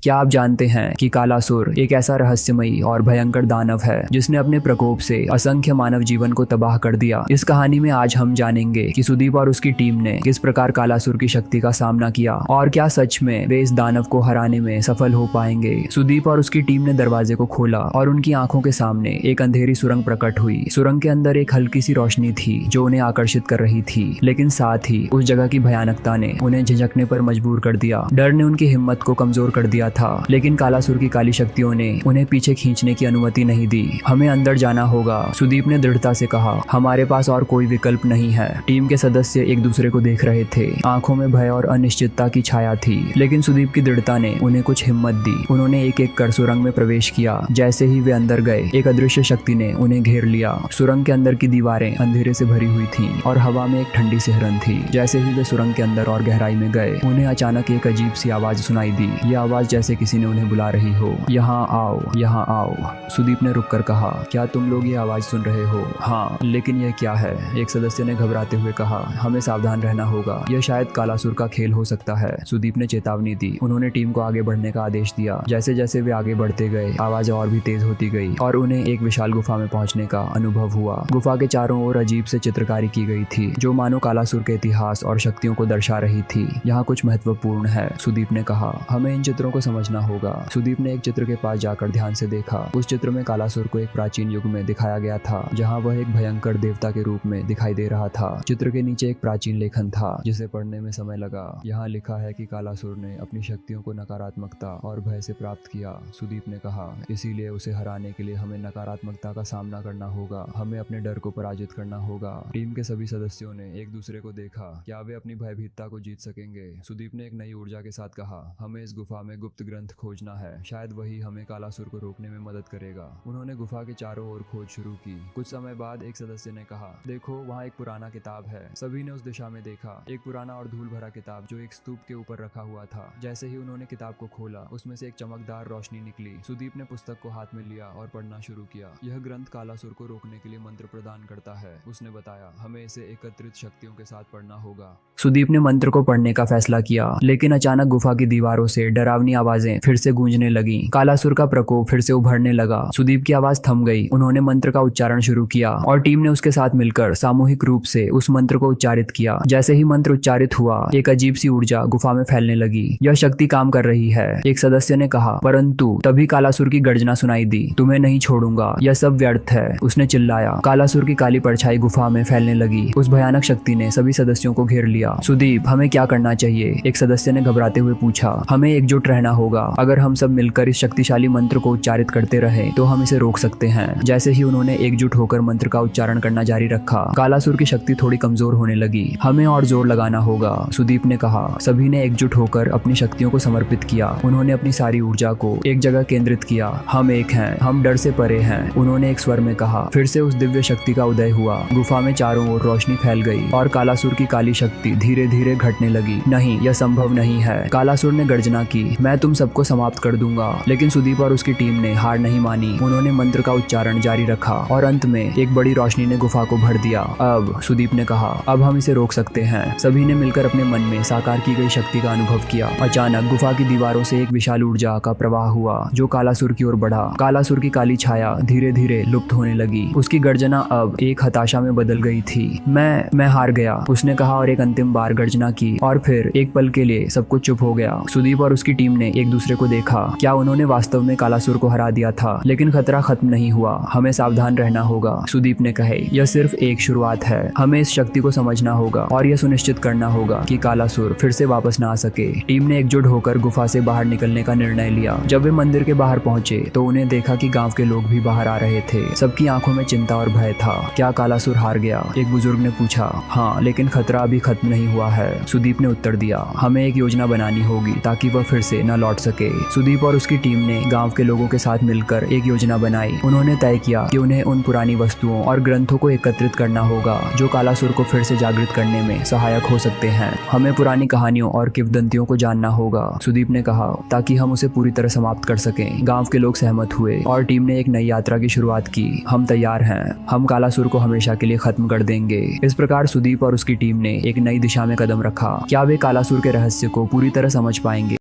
क्या आप जानते हैं कि कालासुर एक ऐसा रहस्यमयी और भयंकर दानव है जिसने अपने प्रकोप से असंख्य मानव जीवन को तबाह कर दिया। इस कहानी में आज हम जानेंगे कि सुदीप और उसकी टीम ने किस प्रकार कालासुर की शक्ति का सामना किया और क्या सच में वे इस दानव को हराने में सफल हो पाएंगे। सुदीप और उसकी टीम ने दरवाजे को खोला और उनकी आंखों के सामने एक अंधेरी सुरंग प्रकट हुई। सुरंग के अंदर एक हल्की सी रोशनी थी जो उन्हें आकर्षित कर रही थी, लेकिन साथ ही उस जगह की भयानकता ने उन्हें झिझकने पर मजबूर कर दिया। डर ने उनकी हिम्मत को कमजोर कर दिया था, लेकिन कालासुर की काली शक्तियों ने उन्हें पीछे खींचने की अनुमति नहीं दी। हमें अंदर जाना होगा, सुदीप ने दृढ़ता से कहा। हमारे पास और कोई विकल्प नहीं है। टीम के सदस्य एक दूसरे को देख रहे थे, आंखों में भय और अनिश्चितता की छाया थी, लेकिन सुदीप की दृढ़ता ने उन्हें कुछ हिम्मत दी। उन्होंने एक एक कर सुरंग में प्रवेश किया। जैसे ही वे अंदर गए, एक अदृश्य शक्ति ने उन्हें घेर लिया। सुरंग के अंदर की दीवारें अंधेरे से भरी हुई थीं और हवा में एक ठंडी सिहरन थी। जैसे ही वे सुरंग के अंदर और गहराई में गए, उन्हें अचानक एक अजीब सी आवाज सुनाई दी। यह आवाज जैसे किसी ने उन्हें बुला रही हो। यहाँ आओ, यहाँ आओ। सुदीप ने रुककर कहा, क्या तुम लोग ये आवाज सुन रहे हो? हाँ, लेकिन यह क्या है? एक सदस्य ने घबराते हुए कहा। हमें सावधान रहना होगा, यह शायद कालासुर का खेल हो सकता है। सुदीप ने चेतावनी दी। उन्होंने टीम को आगे बढ़ने का आदेश दिया। जैसे जैसे वे आगे बढ़ते गए, आवाज और भी तेज होती गई और उन्हें एक विशाल गुफा में पहुंचने का अनुभव हुआ। गुफा के चारों ओर अजीब से चित्रकारी की गई थी जो मानो कालासुर के इतिहास और शक्तियों को दर्शा रही थी। यहाँ कुछ महत्वपूर्ण है, सुदीप ने कहा। हमें इन चित्रों को समझना होगा। सुदीप ने एक चित्र के पास जाकर ध्यान से देखा। उस चित्र में कालासुर को एक प्राचीन युग में दिखाया गया था, जहाँ वह एक भयंकर देवता के रूप में दिखाई दे रहा था। चित्र के नीचे एक प्राचीन लेखन था जिसे पढ़ने में समय लगा। यहाँ लिखा है कि कालासुर ने अपनी शक्तियों को नकारात्मकता और भय से प्राप्त किया। सुदीप ने कहा, इसीलिए उसे हराने के लिए हमें नकारात्मकता का सामना करना होगा। हमें अपने डर को पराजित करना होगा। टीम के सभी सदस्यों ने एक दूसरे को देखा। क्या वे अपनी भयभीतता को जीत सकेंगे? सुदीप ने एक नई ऊर्जा के साथ कहा, हमें इस गुफा में गुप्त ग्रंथ खोजना है। शायद वही हमें कालासुर को रोकने में मदद करेगा। उन्होंने गुफा के चारों ओर खोज शुरू की। कुछ समय बाद एक सदस्य ने कहा, देखो वहाँ एक पुराना किताब है। सभी ने उस दिशा में देखा। एक पुराना और धूल भरा किताब जो एक स्तूप के ऊपर रखा हुआ था। जैसे ही उन्होंने किताब को खोला, उसमें से एक चमकदार रोशनी निकली। सुदीप ने पुस्तक को हाथ में लिया और पढ़ना शुरू किया। यह ग्रंथ कालासुर को रोकने के लिए मंत्र प्रदान करता है, उसने बताया। हमें इसे एकत्रित शक्तियों के साथ पढ़ना होगा। सुदीप ने मंत्र को पढ़ने का फैसला किया, लेकिन अचानक गुफा की दीवारों से डरावनी आवाजें फिर से गूंजने लगी। कालासुर का प्रकोप फिर से उभरने लगा। सुदीप की आवाज थम गई। उन्होंने मंत्र का उच्चारण शुरू किया और टीम ने उसके साथ मिलकर सामूहिक रूप से उस मंत्र को उच्चारित किया। जैसे ही मंत्र उच्चारित हुआ, एक अजीब सी ऊर्जा गुफा में फैलने लगी। यह शक्ति काम कर रही है, एक सदस्य ने कहा। परंतु तभी कालासुर की गर्जना सुनाई दी। तुम्हें नहीं छोड़ूंगा, यह सब व्यर्थ है, उसने चिल्लाया। कालासुर की काली परछाई गुफा में फैलने लगी। उस भयानक शक्ति ने सभी सदस्यों को घेर लिया। सुदीप, हमें क्या करना चाहिए? एक सदस्य ने घबराते हुए पूछा। हमें एकजुट रहना होगा। अगर हम सब मिलकर इस शक्तिशाली मंत्र को उच्चारित करते रहे तो हम इसे रोक सकते हैं। जैसे ही उन्होंने एकजुट होकर मंत्र का उच्चारण करना जारी रखा, कालासुर की शक्ति थोड़ी कमजोर होने लगी। हमें और जोर लगाना होगा, सुदीप ने कहा। सभी ने एकजुट होकर अपनी शक्तियों को समर्पित किया। उन्होंने अपनी सारी ऊर्जा को एक जगह केंद्रित किया। हम एक हैं, हम डर से परे हैं, उन्होंने एक स्वर में कहा। फिर से उस दिव्य शक्ति का उदय हुआ। गुफा में चारों ओर रोशनी फैल गई और कालासुर की काली शक्ति धीरे धीरे घटने लगी। नहीं, यह संभव नहीं है, कालासुर ने गर्जना की। मैं तुम सबको समाप्त कर दूंगा। लेकिन सुदीप और उसकी टीम ने हार नहीं मानी। उन्होंने मंत्र का उच्चारण जारी रखा और अंत में एक बड़ी रोशनी ने गुफा को भर दिया। अब, सुदीप ने कहा, अब हम इसे रोक सकते हैं। सभी ने मिलकर अपने मन में साकार की गई शक्ति का अनुभव किया। अचानक गुफा की दीवारों से एक विशाल ऊर्जा का प्रवाह हुआ जो कालासुर की ओर बढ़ा। कालासुर की काली छाया धीरे धीरे लुप्त होने लगी। उसकी गर्जना अब एक हताशा में बदल गई थी। मैं हार गया, उसने कहा और एक अंतिम बार गर्जना की और फिर एक पल के लिए सब कुछ चुप हो गया। सुदीप और उसकी टीम ने एक दूसरे को देखा। क्या उन्होंने वास्तव में कालासुर को हरा दिया था? लेकिन खतरा खत्म नहीं हुआ। हमें सावधान रहना होगा, सुदीप ने कहे। यह सिर्फ एक शुरुआत है। हमें इस शक्ति को समझना होगा और यह सुनिश्चित करना होगा कि कालासुर फिर से वापस ना आ सके। टीम ने एकजुट होकर गुफा से बाहर निकलने का निर्णय लिया। जब वे मंदिर के बाहर पहुंचे तो उन्हें देखा कि गांव के लोग भी बाहर आ रहे थे। सबकी आंखों में चिंता और भय था। क्या कालासुर हार गया? एक बुजुर्ग ने पूछा। हाँ, लेकिन खतरा अभी खत्म नहीं हुआ है, सुदीप ने उत्तर दिया। हमें एक योजना बनानी होगी ताकि वह फिर से न लौट सके। सुदीप और उसकी टीम ने गांव के लोगों के साथ मिलकर एक योजना बनाई। उन्होंने तय किया कि उन्हें उन पुरानी वस्तुओं और ग्रंथों को एकत्रित करना होगा जो कालासुर को फिर से जागृत करने में सहायक हो सकते हैं। हमें पुरानी कहानियों और किंवदंतियों को जानना होगा, सुदीप ने कहा, ताकि हम उसे पूरी तरह समाप्त कर सकें। गांव के लोग सहमत हुए और टीम ने एक नई यात्रा की शुरुआत की। हम तैयार हैं, हम कालासुर को हमेशा के लिए खत्म कर देंगे। इस प्रकार सुदीप और उसकी टीम ने एक नई दिशा में कदम रखा। क्या वे कालासुर के रहस्य को पूरी तरह समझ पाएंगे?